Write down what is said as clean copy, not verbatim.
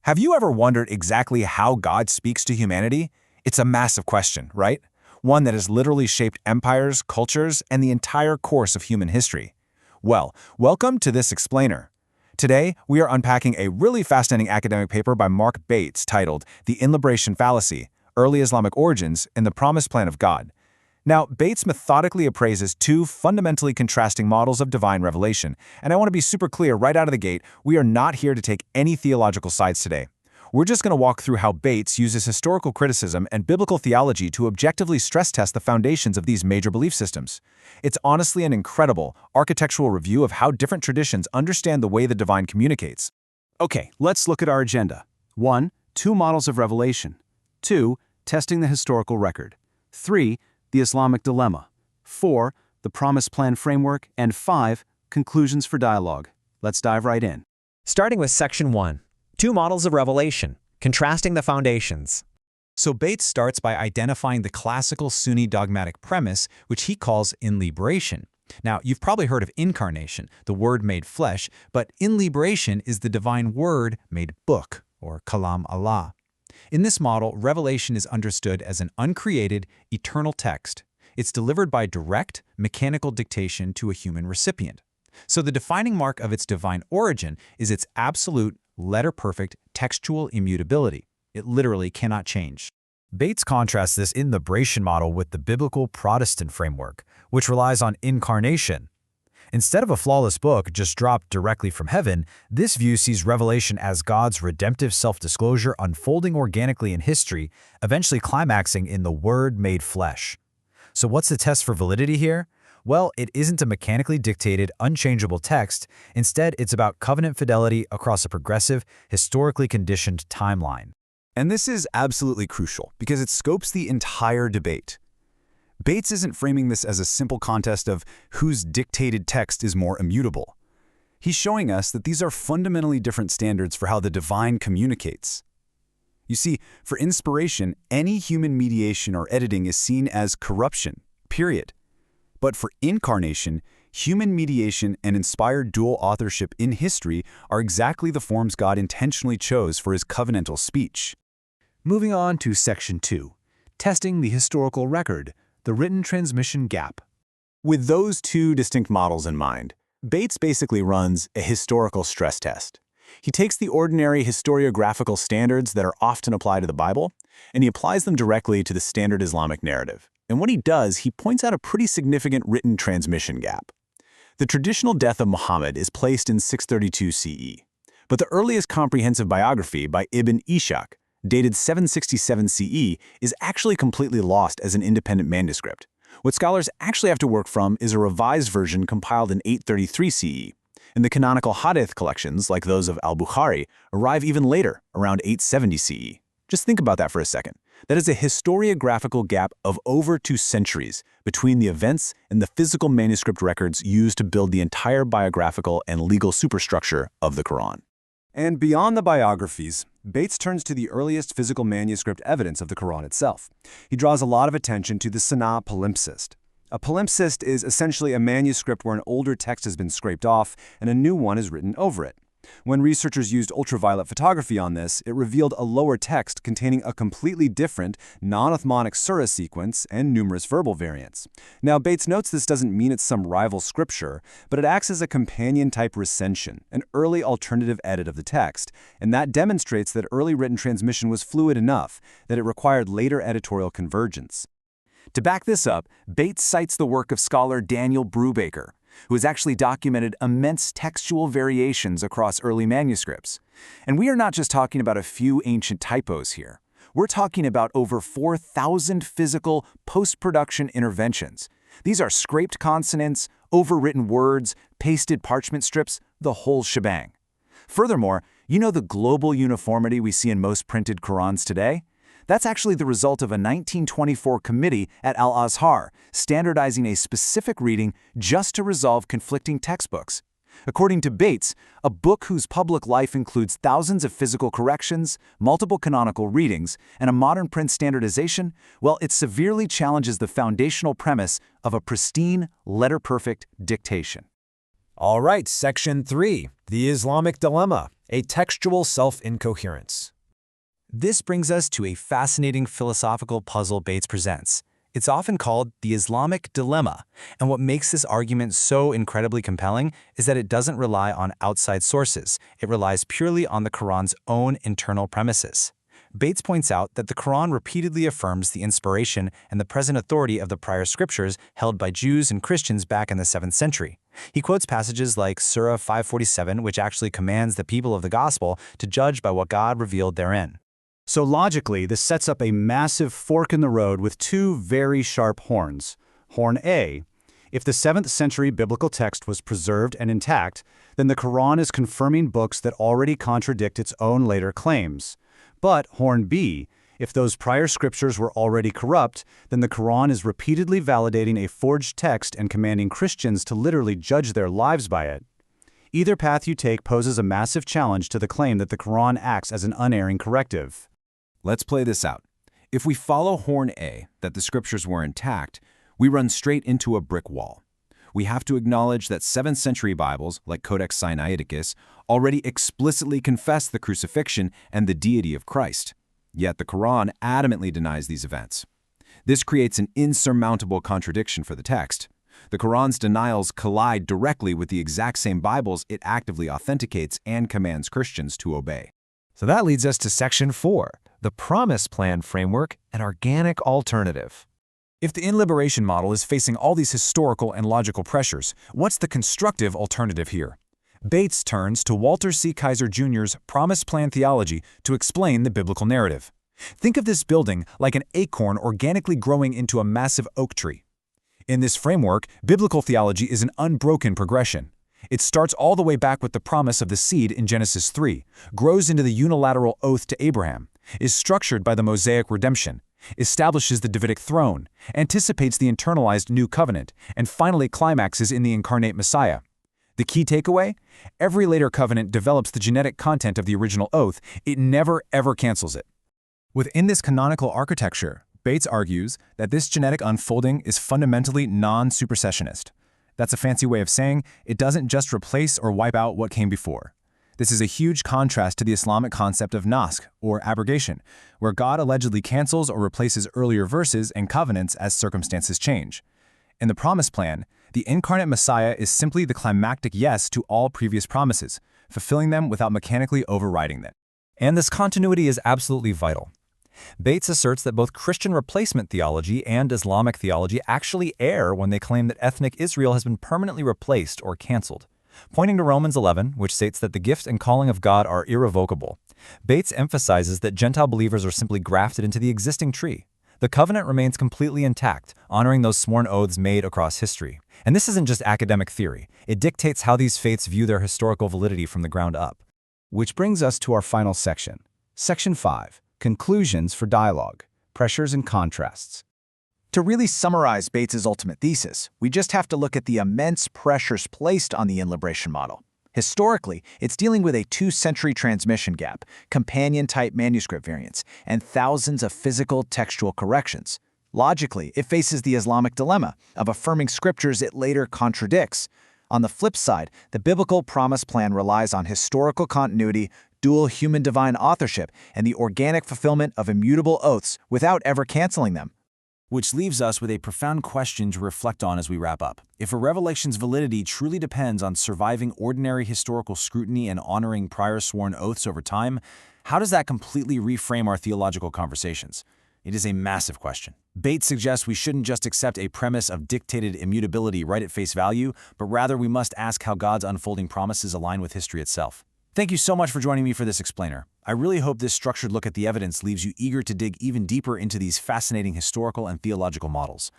Have you ever wondered exactly how God speaks to humanity? It's a massive question, right? One that has literally shaped empires, cultures, and the entire course of human history. Well, welcome to this explainer. Today, we are unpacking a really fascinating academic paper by Marc Bates titled The Inlibration Fallacy, Early Islamic Origins and the Promised Plan of God. Now, Bates methodically appraises two fundamentally contrasting models of divine revelation, and I want to be super clear right out of the gate, we are not here to take any theological sides today. We're just going to walk through how Bates uses historical criticism and biblical theology to objectively stress test the foundations of these major belief systems. It's honestly an incredible, architectural review of how different traditions understand the way the divine communicates. Okay, let's look at our agenda. 1. Two models of revelation. 2. Testing the historical record. 3. The Islamic Dilemma. 4. The Promised Plan framework. And 5. Conclusions for dialogue. Let's dive right in. Starting with Section 1. Two models of revelation, contrasting the foundations. So Bates starts by identifying the classical Sunni dogmatic premise, which he calls Inlibration. Now, you've probably heard of Incarnation, the Word made flesh, but Inlibration is the divine Word made book, or Kalam Allah. In this model, revelation is understood as an uncreated, eternal text. It's delivered by direct, mechanical dictation to a human recipient. So the defining mark of its divine origin is its absolute, letter-perfect, textual immutability. It literally cannot change. Bates contrasts this Inlibration model with the biblical Protestant framework, which relies on incarnation. Instead of a flawless book just dropped directly from heaven, this view sees revelation as God's redemptive self-disclosure unfolding organically in history, eventually climaxing in the Word made flesh. So what's the test for validity here? Well, it isn't a mechanically dictated, unchangeable text. Instead, it's about covenant fidelity across a progressive, historically conditioned timeline. And this is absolutely crucial because it scopes the entire debate. Bates isn't framing this as a simple contest of whose dictated text is more immutable. He's showing us that these are fundamentally different standards for how the divine communicates. You see, for inspiration, any human mediation or editing is seen as corruption, period. But for incarnation, human mediation and inspired dual authorship in history are exactly the forms God intentionally chose for his covenantal speech. Moving on to Section 2, testing the historical record, the written transmission gap. With those two distinct models in mind, Bates basically runs a historical stress test. He takes the ordinary historiographical standards that are often applied to the Bible, and he applies them directly to the standard Islamic narrative. And what he does, he points out a pretty significant written transmission gap. The traditional death of Muhammad is placed in 632 CE, but the earliest comprehensive biography by Ibn Ishaq, dated 767 CE, is actually completely lost as an independent manuscript. What scholars actually have to work from is a revised version compiled in 833 CE, and the canonical hadith collections, like those of Al-Bukhari, arrive even later, around 870 CE. Just think about that for a second. That is a historiographical gap of over 2 centuries between the events and the physical manuscript records used to build the entire biographical and legal superstructure of the Quran. And beyond the biographies, Bates turns to the earliest physical manuscript evidence of the Quran itself. He draws a lot of attention to the Sanaa Palimpsest. A palimpsest is essentially a manuscript where an older text has been scraped off and a new one is written over it. When researchers used ultraviolet photography on this, it revealed a lower text containing a completely different, non-Uthmanic surah sequence and numerous verbal variants. Now, Bates notes this doesn't mean it's some rival scripture, but it acts as a companion-type recension, an early alternative edit of the text, and that demonstrates that early written transmission was fluid enough that it required later editorial convergence. To back this up, Bates cites the work of scholar Daniel Brubaker, who has actually documented immense textual variations across early manuscripts. And we are not just talking about a few ancient typos here. We're talking about over 4,000 physical post-production interventions. These are scraped consonants, overwritten words, pasted parchment strips, the whole shebang. Furthermore, you know the global uniformity we see in most printed Qurans today? That's actually the result of a 1924 committee at Al-Azhar standardizing a specific reading just to resolve conflicting textbooks. According to Bates, a book whose public life includes thousands of physical corrections, multiple canonical readings, and a modern print standardization, well, it severely challenges the foundational premise of a pristine, letter-perfect dictation. All right, Section 3, the Islamic Dilemma, a textual self-incoherence. This brings us to a fascinating philosophical puzzle Bates presents. It's often called the Islamic Dilemma, and what makes this argument so incredibly compelling is that it doesn't rely on outside sources. It relies purely on the Quran's own internal premises. Bates points out that the Quran repeatedly affirms the inspiration and the present authority of the prior scriptures held by Jews and Christians back in the 7th century. He quotes passages like Surah 547, which actually commands the people of the Gospel to judge by what God revealed therein. So logically, this sets up a massive fork in the road with two very sharp horns. Horn A: if the 7th century biblical text was preserved and intact, then the Quran is confirming books that already contradict its own later claims. But Horn B: if those prior scriptures were already corrupt, then the Quran is repeatedly validating a forged text and commanding Christians to literally judge their lives by it. Either path you take poses a massive challenge to the claim that the Quran acts as an unerring corrective. Let's play this out. If we follow Horn A, that the scriptures were intact, we run straight into a brick wall. We have to acknowledge that 7th century Bibles, like Codex Sinaiticus, already explicitly confess the crucifixion and the deity of Christ. Yet the Quran adamantly denies these events. This creates an insurmountable contradiction for the text. The Quran's denials collide directly with the exact same Bibles it actively authenticates and commands Christians to obey. So that leads us to Section 4, the Promise Plan Framework, an organic alternative. If the Inlibration model is facing all these historical and logical pressures, what's the constructive alternative here? Bates turns to Walter C. Kaiser Jr.'s Promise Plan Theology to explain the biblical narrative. Think of this building like an acorn organically growing into a massive oak tree. In this framework, biblical theology is an unbroken progression. It starts all the way back with the promise of the seed in Genesis 3, grows into the unilateral oath to Abraham, is structured by the Mosaic redemption, establishes the Davidic throne, anticipates the internalized new covenant, and finally climaxes in the incarnate Messiah. The key takeaway? Every later covenant develops the genetic content of the original oath. It never, ever cancels it. Within this canonical architecture, Bates argues that this genetic unfolding is fundamentally non-supersessionist. That's a fancy way of saying it doesn't just replace or wipe out what came before. This is a huge contrast to the Islamic concept of naskh, or abrogation, where God allegedly cancels or replaces earlier verses and covenants as circumstances change. In the Promise Plan, the incarnate Messiah is simply the climactic yes to all previous promises, fulfilling them without mechanically overriding them. And this continuity is absolutely vital. Bates asserts that both Christian replacement theology and Islamic theology actually err when they claim that ethnic Israel has been permanently replaced or canceled. Pointing to Romans 11, which states that the gift and calling of God are irrevocable, Bates emphasizes that Gentile believers are simply grafted into the existing tree. The covenant remains completely intact, honoring those sworn oaths made across history. And this isn't just academic theory. It dictates how these faiths view their historical validity from the ground up. Which brings us to our final section. Section 5. Conclusions for dialogue, pressures and contrasts. To really summarize Bates's ultimate thesis, we just have to look at the immense pressures placed on the Inlibration model. Historically, it's dealing with a 2-century transmission gap, companion-type manuscript variants, and thousands of physical textual corrections. Logically, it faces the Islamic dilemma of affirming scriptures it later contradicts. On the flip side, the biblical promise plan relies on historical continuity, dual human-divine authorship, and the organic fulfillment of immutable oaths without ever canceling them. Which leaves us with a profound question to reflect on as we wrap up. If a revelation's validity truly depends on surviving ordinary historical scrutiny and honoring prior sworn oaths over time, how does that completely reframe our theological conversations? It is a massive question. Bates suggests we shouldn't just accept a premise of dictated immutability right at face value, but rather we must ask how God's unfolding promises align with history itself. Thank you so much for joining me for this explainer. I really hope this structured look at the evidence leaves you eager to dig even deeper into these fascinating historical and theological models.